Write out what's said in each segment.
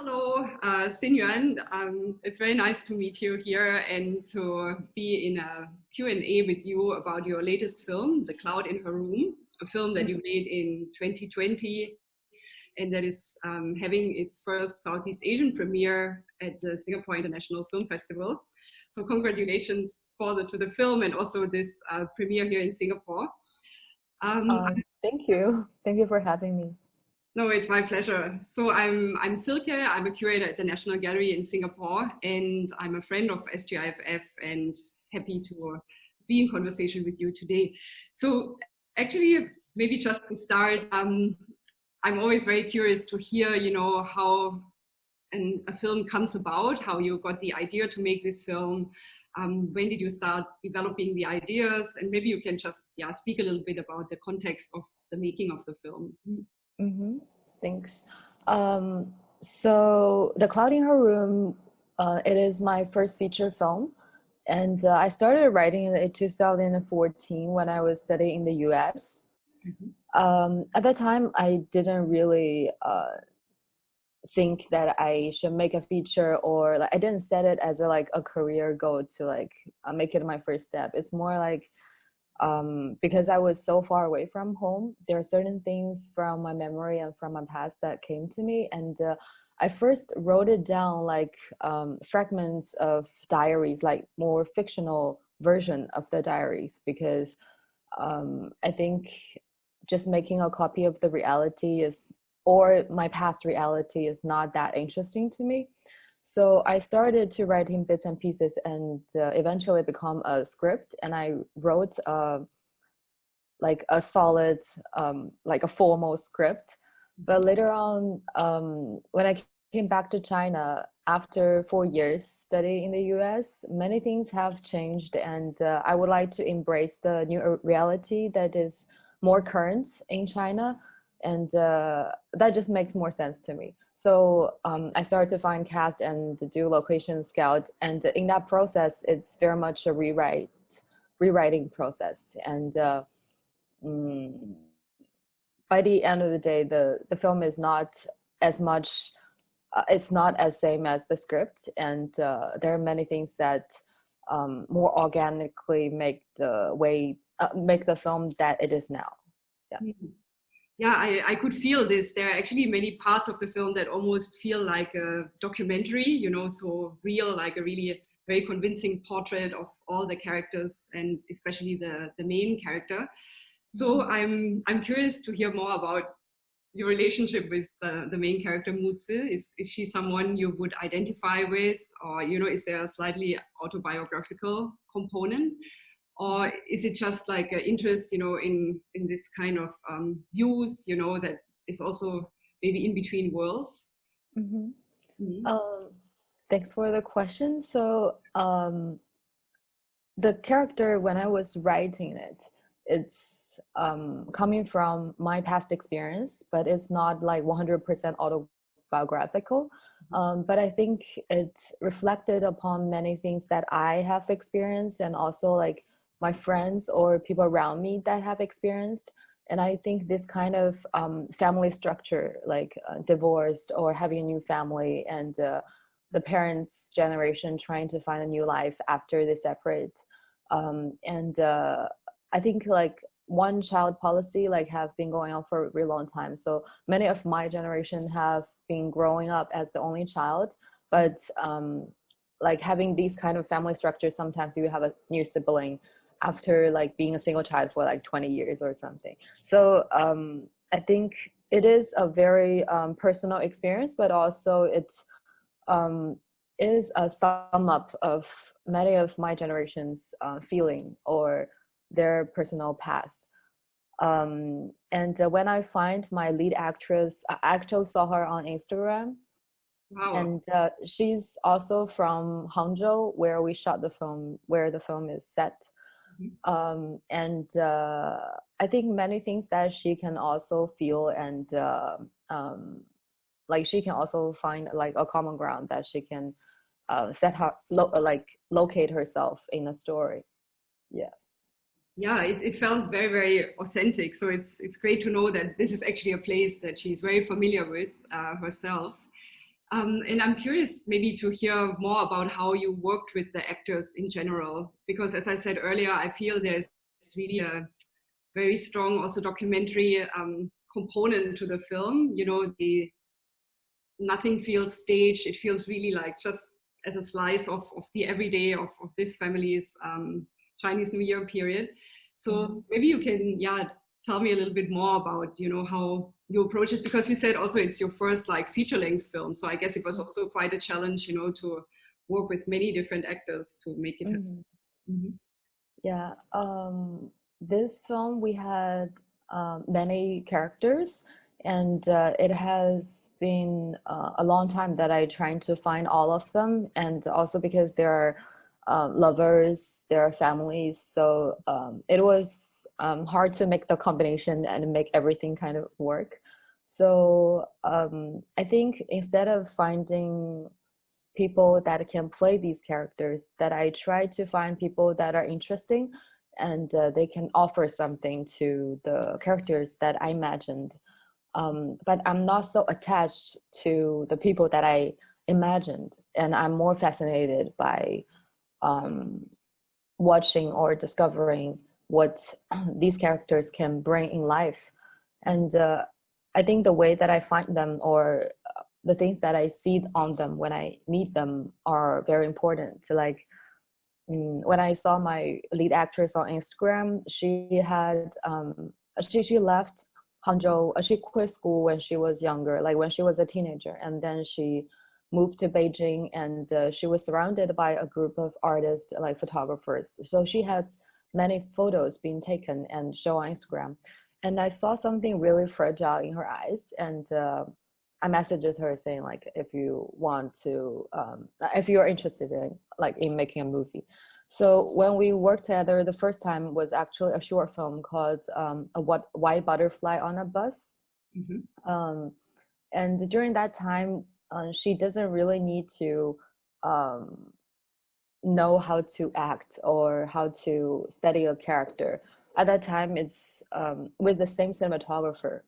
Hello, Xinyuan. It's very nice to meet you here and to be in a Q&A with you about your latest film, The Cloud in Her Room, a film that you made in 2020 and that is having its first Southeast Asian premiere at the Singapore International Film Festival. So congratulations to the film and also this premiere here in Singapore. Thank you. Thank you for having me. No, it's my pleasure. So I'm Silke. I'm a curator at the National Gallery in Singapore, and I'm a friend of SGIFF and happy to be in conversation with you today. So actually, maybe just to start, I'm always very curious to hear, how a film comes about, how you got the idea to make this film. When did you start developing the ideas? And maybe you can just speak a little bit about the context of the making of the film. Mm-hmm. Thanks. So The Cloud in Her Room, it is my first feature film. And I started writing it in 2014 when I was studying in the US. Mm-hmm. At that time, I didn't really think that I should make a feature, or I didn't set it as a career goal to make it my first step. It's more like because I was so far away from home, there are certain things from my memory and from my past that came to me. And I first wrote it down fragments of diaries, like more fictional version of the diaries, because I think just making a copy of the reality or my past reality is not that interesting to me. So I started to write in bits and pieces and eventually become a script. And I wrote a solid, a formal script. But later on, when I came back to China after 4 years studying in the US, many things have changed. And I would like to embrace the new reality that is more current in China. And that just makes more sense to me. So I started to find cast and do location scout. And in that process, it's very much a rewriting process. And by the end of the day, the film is not as much, it's not as same as the script. And there are many things that more organically make the film that it is now. Yeah. Mm-hmm. Yeah, I could feel this. There are actually many parts of the film that almost feel like a documentary, so real, like a really very convincing portrait of all the characters and especially the main character. So I'm curious to hear more about your relationship with the main character, Mutze. Is she someone you would identify with, or, is there a slightly autobiographical component? Or is it just like an interest, in this kind of youth, that is also maybe in between worlds? Mm-hmm. Mm-hmm. Thanks for the question. So the character, when I was writing it, it's coming from my past experience, but it's not 100% autobiographical. But I think it reflected upon many things that I have experienced, and also my friends or people around me that have experienced. And I think this kind of family structure, divorced or having a new family, and the parents' generation trying to find a new life after they separate. And I think one child policy have been going on for a really long time. So many of my generation have been growing up as the only child, but having these kind of family structures, sometimes you have a new sibling after being a single child for 20 years or something. So I think it is a very personal experience, but also it is a sum up of many of my generation's feeling or their personal path. And when I find my lead actress, I actually saw her on Instagram. Wow. And she's also from Hangzhou, where we shot the film, where the film is set. And I think many things that she can also feel, and she can also find a common ground that she can locate herself in a story. Yeah, it felt very, very authentic. So it's great to know that this is actually a place that she's very familiar with herself. And I'm curious maybe to hear more about how you worked with the actors in general, because as I said earlier, I feel there's really a very strong also documentary component to the film. You know, nothing feels staged. It feels really like just as a slice of the everyday of this family's Chinese New Year period. So maybe you can, yeah, tell me a little bit more about, you know, how you approach it, because you said also it's your first like feature-length film. So I guess it was also quite a challenge, you know, to work with many different actors to make it happen. Mm-hmm. Yeah, this film we had many characters, and it has been a long time that I trying to find all of them, and also because there are lovers, there are families, so it was hard to make the combination and make everything kind of work. So I think instead of finding people that can play these characters, that I try to find people that are interesting and they can offer something to the characters that I imagined. But I'm not so attached to the people that I imagined, and I'm more fascinated by watching or discovering what these characters can bring in life. And I think the way that I find them, or the things that I see on them when I meet them, are very important. So like when I saw my lead actress on Instagram, she had she left Hangzhou. She quit school when she was younger, like when she was a teenager, and then she moved to Beijing, and she was surrounded by a group of artists, like photographers. So she had many photos being taken and show on Instagram. And I saw something really fragile in her eyes, and I messaged her saying like, if you want to, if you're interested in like in making a movie. So when we worked together, the first time was actually a short film called White Butterfly on a Bus. And during that time, she doesn't really need to know how to act or how to study a character. At that time, it's with the same cinematographer.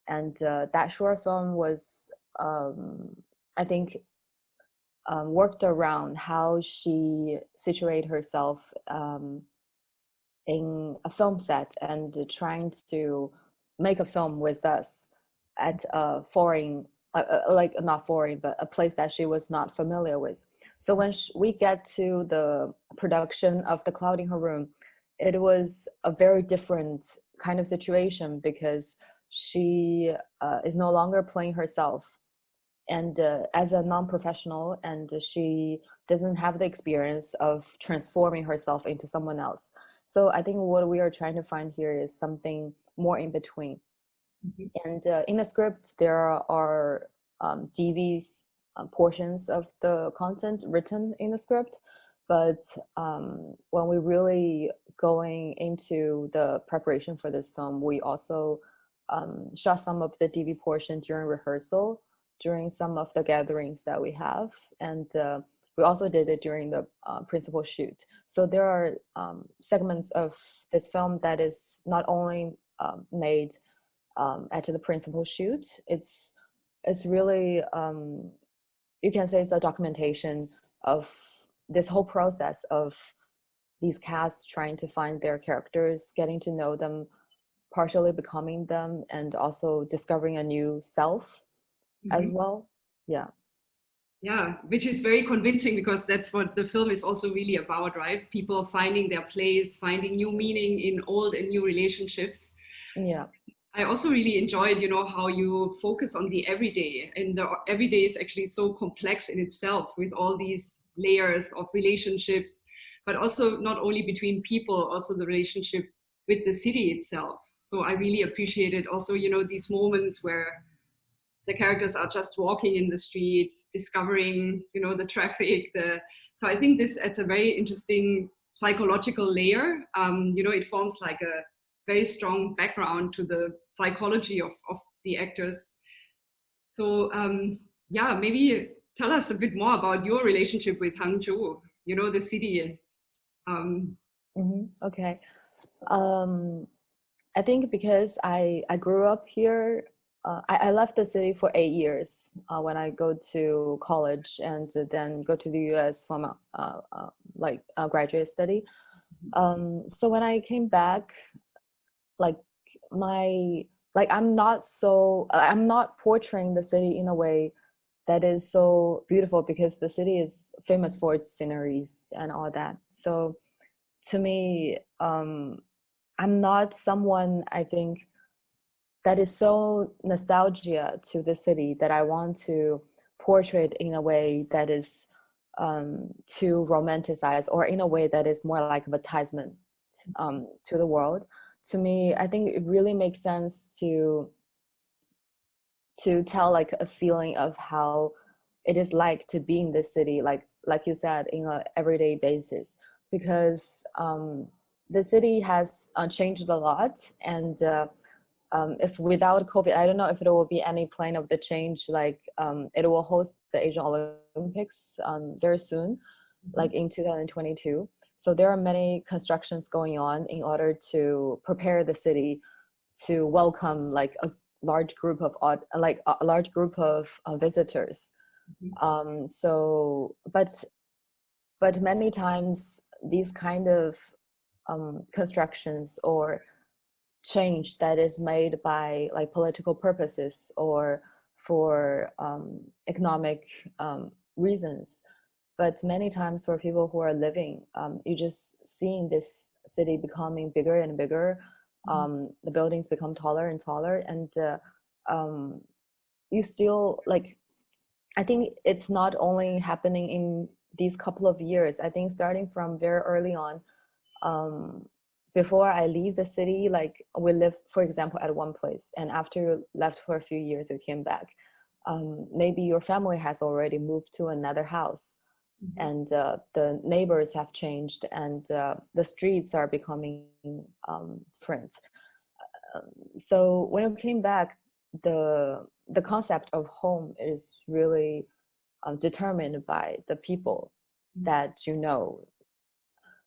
And that short film was, I think, worked around how she situated herself in a film set and trying to make a film with us at a foreign, like not foreign, but a place that she was not familiar with. So when we get to the production of The Cloud in Her Room, it was a very different kind of situation, because she is no longer playing herself, and as a non-professional, and she doesn't have the experience of transforming herself into someone else. So I think what we are trying to find here is something more in between. And in the script, there are DV's portions of the content written in the script, but when we really going into the preparation for this film, we also shot some of the DV portion during rehearsal, during some of the gatherings that we have, and we also did it during the principal shoot. So there are segments of this film that is not only made at the principal shoot. It's really, you can say it's a documentation of this whole process of these casts trying to find their characters, getting to know them, partially becoming them, and also discovering a new self as well. Yeah. Yeah, which is very convincing, because that's what the film is also really about, right? People finding their place, finding new meaning in old and new relationships. Yeah. I also really enjoyed, you know, how you focus on the everyday, and the everyday is actually so complex in itself, with all these layers of relationships, but also not only between people, also the relationship with the city itself. So I really appreciated also, you know, these moments where the characters are just walking in the street, discovering, you know, the traffic. So I think this adds a very interesting psychological layer. You know, it forms like a very strong background to the psychology of the actors. So yeah, maybe tell us a bit more about your relationship with Hangzhou, you know, the city. Okay. I think because I grew up here, I left the city for 8 years when I go to college and then go to the US for my graduate study. So when I came back, like I'm not portraying the city in a way that is so beautiful because the city is famous for its sceneries and all that. So to me, I'm not someone, I think, that is so nostalgia to the city that I want to portray it in a way that is too romanticized or in a way that is more like advertisement to the world. To me, I think it really makes sense to tell like a feeling of how it is like to be in this city, like you said, in a everyday basis, because the city has changed a lot, and if without COVID, I don't know if there will be any plan of the change. Like it will host the Asian Olympics very soon, like in 2022. So there are many constructions going on in order to prepare the city to welcome like a large group of visitors. So, but many times these kind of constructions or change that is made by like political purposes or for economic reasons, but many times for people who are living, you just seeing this city becoming bigger and bigger. The buildings become taller and taller, and you still like, I think it's not only happening in these couple of years. I think starting from very early on, before I leave the city, like we lived, for example, at one place, and after you left for a few years, you came back. Maybe your family has already moved to another house, and the neighbors have changed, and the streets are becoming different. So when you came back, the concept of home is really determined by the people that you know.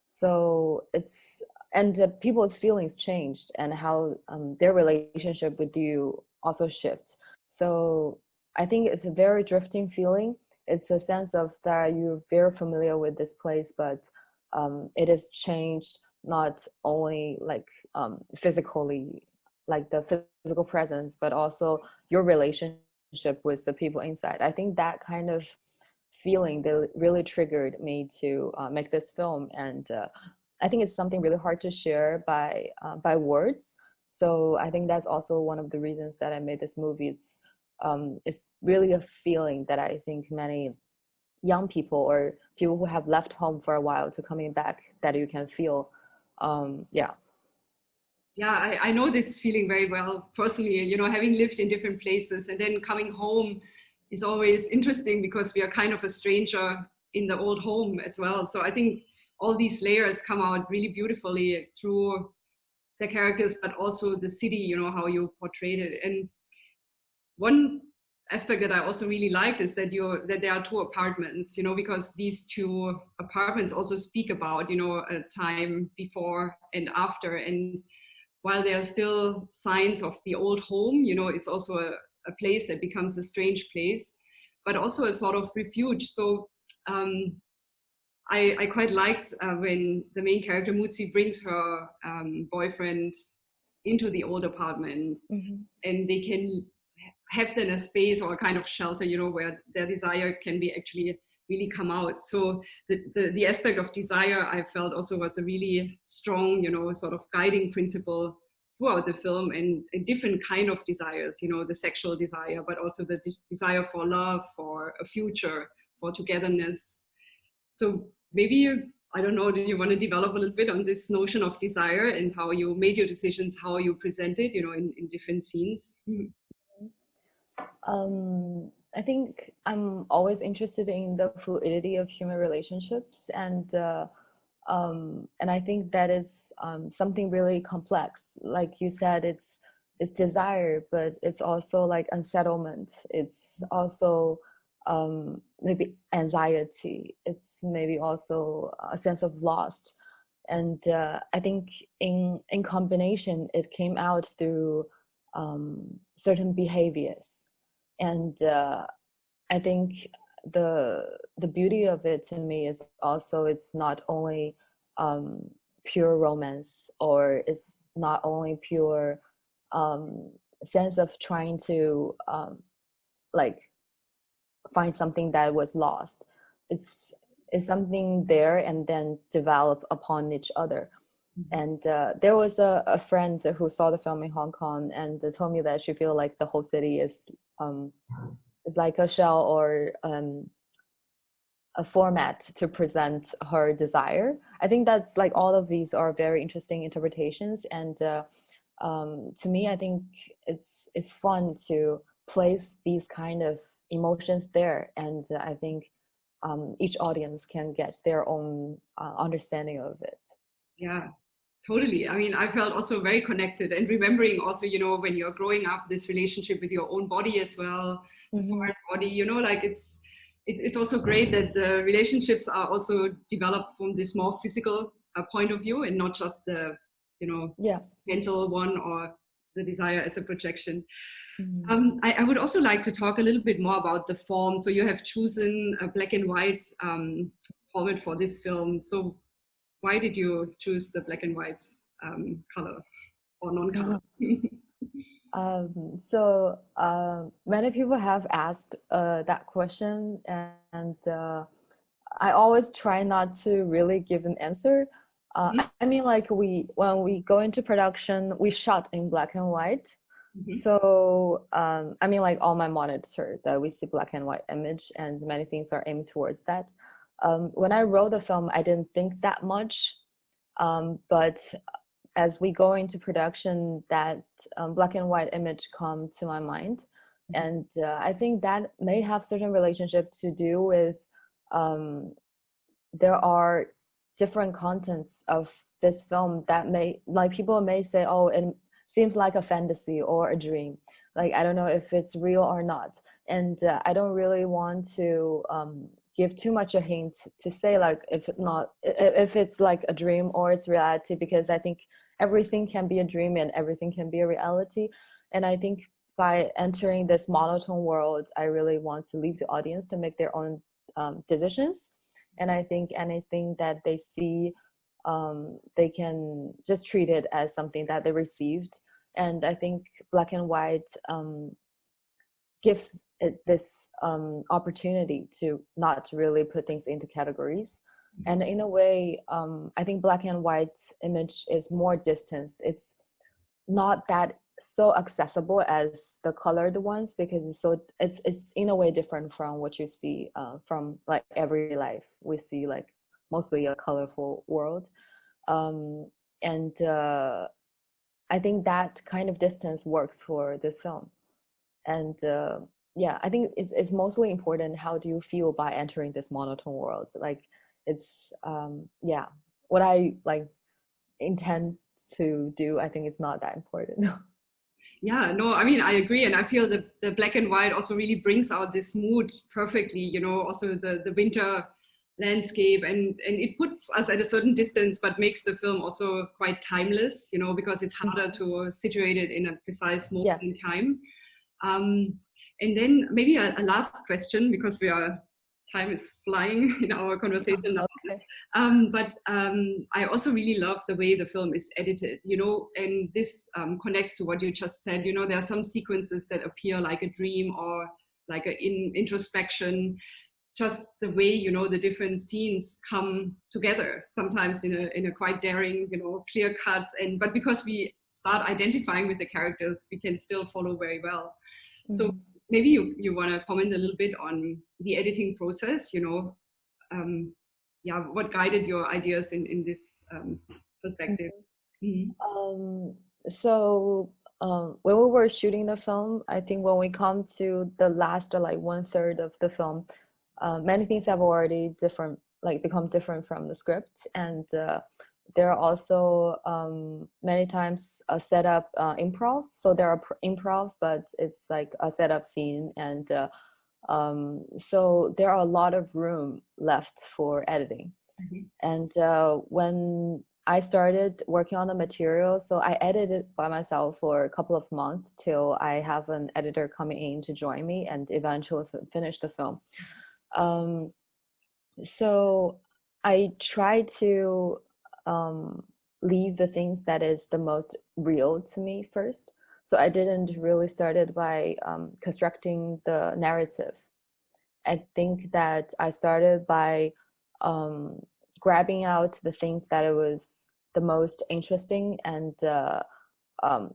So it's, and the people's feelings changed, and how their relationship with you also shift. So I think it's a very drifting feeling. It's a sense of that you're very familiar with this place, but it has changed, not only like physically, like the physical presence, but also your relationship with the people inside. I think that kind of feeling that really triggered me to make this film, and I think it's something really hard to share by words. So I think that's also one of the reasons that I made this movie. It's really a feeling that I think many young people or people who have left home for a while to coming back, that you can feel. Yeah. Yeah, I know this feeling very well personally, you know, having lived in different places and then coming home is always interesting because we are kind of a stranger in the old home as well. So I think all these layers come out really beautifully through the characters, but also the city, you know, how you portrayed it. And one aspect that I also really liked is that there are two apartments, you know, because these two apartments also speak about, you know, a time before and after. And while there are still signs of the old home, you know, it's also a place that becomes a strange place, but also a sort of refuge. So I quite liked when the main character Mutsi brings her boyfriend into the old apartment, and they can have then a space or a kind of shelter, you know, where their desire can be actually really come out. So the aspect of desire I felt also was a really strong, you know, sort of guiding principle throughout the film, and a different kind of desires, you know, the sexual desire, but also the desire for love, for a future, for togetherness. So maybe, I don't know, do you want to develop a little bit on this notion of desire and how you made your decisions, how you present it, you know, in different scenes? I think I'm always interested in the fluidity of human relationships, and I think that is something really complex. Like you said, it's desire, but it's also like unsettlement. It's also maybe anxiety. It's maybe also a sense of loss, and I think in combination, it came out through certain behaviors. And I think the beauty of it to me is also it's not only pure romance, or it's not only pure sense of trying to like find something that was lost. It's something there and then develop upon each other. And there was a friend who saw the film in Hong Kong and told me that she feel like the whole city is like a shell or a format to present her desire. I think that's like all of these are very interesting interpretations, and to me, I think it's fun to place these kind of emotions there, and I think each audience can get their own understanding of it. Yeah, totally. I mean, I felt also very connected, and remembering also, when you're growing up, this relationship with your own body as well, the foreign body, like it's also great that the relationships are also developed from this more physical point of view, and not just the, Yeah. mental one or the desire as a projection. I would also like to talk a little bit more about the form. So you have chosen a black and white format for this film. So why did you choose the black and white color or non-color? So many people have asked that question, and I always try not to really give an answer. I mean, like when we go into production, we shot in black and white. So I mean, like all my monitor that we see black and white image, and many things are aimed towards that. When I wrote the film, I didn't think that much, but as we go into production, that black and white image come to my mind, and I think that may have certain relationship to do with there are different contents of this film that may, like, people may say, oh, it seems like a fantasy or a dream. Like, I don't know if it's real or not, and I don't really want to give too much a hint to say like if it's like a dream or it's reality, because I think everything can be a dream and everything can be a reality. And I think by entering this monotone world, I really want to leave the audience to make their own decisions. And I think anything that they see, they can just treat it as something that they received. And I think black and white gives it this opportunity to not really put things into categories. And in a way, I think black and white image is more distanced. It's not that so accessible as the colored ones, because it's in a way different from what you see from like everyday life. We see like mostly a colorful world, and I think that kind of distance works for this film. And yeah, I think it's mostly important, how do you feel by entering this monotone world? Like, it's yeah, what I like intend to do, I think it's not that important. Yeah, no, I mean, I agree. And I feel that the black and white also really brings out this mood perfectly, also the winter landscape, and it puts us at a certain distance, but makes the film also quite timeless, because it's harder to situate it in a precise moment in time. And then maybe a last question, because time is flying in our conversation now. Okay. But I also really love the way the film is edited, and this connects to what you just said. There are some sequences that appear like a dream or like an introspection, just the way, the different scenes come together, sometimes in a quite daring, clear cut. But because we start identifying with the characters, we can still follow very well. So maybe you want to comment a little bit on the editing process, what guided your ideas in this perspective? So when we were shooting the film, I think when we come to the last, or like 1/3 of the film, many things have already become different from the script. And there are also many times a setup improv. So there are improv, but it's like a setup scene. And so there are a lot of room left for editing. And when I started working on the material, so I edited by myself for a couple of months till I have an editor coming in to join me and eventually finish the film. So I try to leave the things that is the most real to me first. So I didn't really started by constructing the narrative. I think that I started by grabbing out the things that it was the most interesting and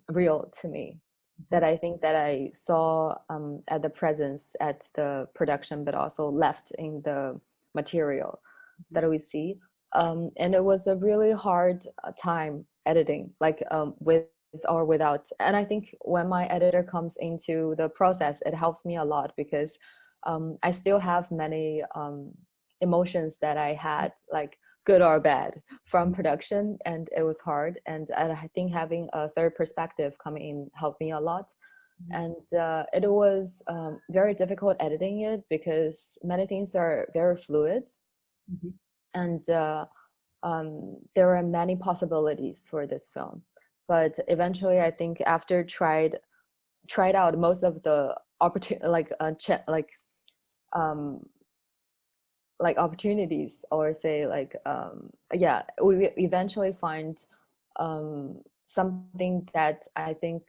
real to me. That I think that I saw at the presence at the production, but also left in the material that we see. And it was a really hard time editing, like with or without. And I think when my editor comes into the process, it helps me a lot because I still have many emotions that I had, like good or bad, from production, and it was hard. And I think having a third perspective coming in helped me a lot. And it was very difficult editing it because many things are very fluid, and there are many possibilities for this film. But eventually, I think after tried out most of the opportunity, like opportunities, or say like yeah, we eventually find something that I think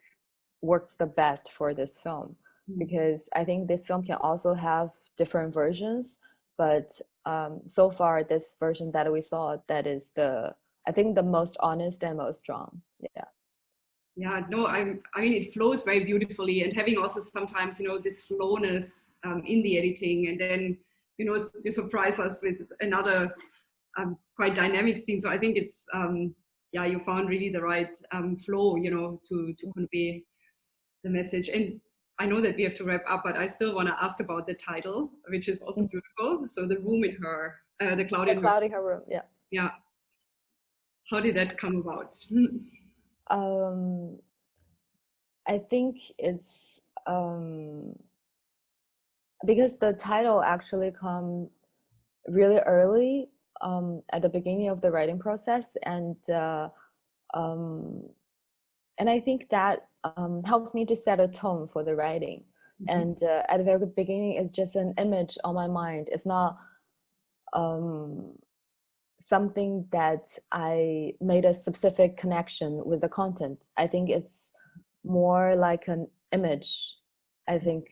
works the best for this film, because I think this film can also have different versions, but so far this version that we saw, that is I think the most honest and most strong. Yeah. Yeah, no, I mean, it flows very beautifully, and having also sometimes, you know, this slowness in the editing, and then, you know, you surprise us with another quite dynamic scene. So I think it's, yeah, you found really the right flow, you know, to convey the message. And I know that we have to wrap up, but I still want to ask about the title, which is also beautiful. So the room in her, the cloud in her. Cloud in her room. Yeah. Yeah. How did that come about? I think it's because the title actually come really early at the beginning of the writing process, and I think that helps me to set a tone for the writing. And at the very beginning, it's just an image on my mind. It's not something that I made a specific connection with the content. I think it's more like an image. I think,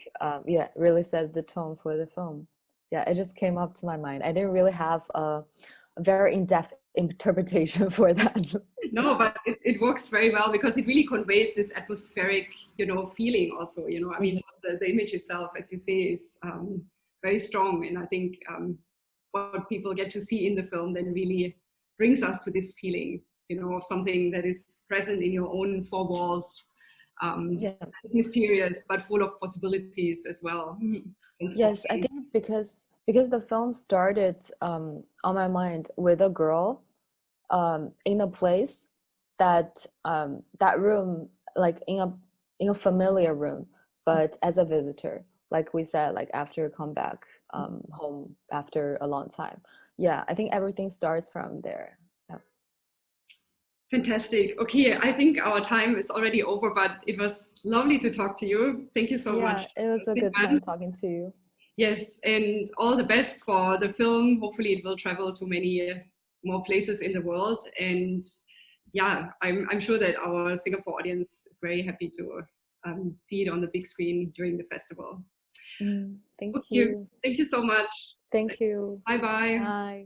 yeah, really set the tone for the film. Yeah, it just came up to my mind. I didn't really have a very in-depth interpretation for that. No, but it works very well because it really conveys this atmospheric, you know, feeling also, you know, I mean, just the image itself, as you say, is very strong. And I think what people get to see in the film then really brings us to this feeling, you know, of something that is present in your own four walls. Yeah. It's mysterious, but full of possibilities as well. Yes, I think because the film started on my mind with a girl in a place that that room, like in a familiar room, but as a visitor, like we said, like after come back home after a long time. Yeah, I think everything starts from there. Yeah. Fantastic. Okay, I think our time is already over, but it was lovely to talk to you. Thank you so much. Yeah, it was a good time talking to you. Yes, and all the best for the film. Hopefully it will travel to many more places in the world. And yeah, I'm sure that our Singapore audience is very happy to see it on the big screen during the festival. Thank Okay, you. thank you so much. Thank you. Bye-bye. Bye.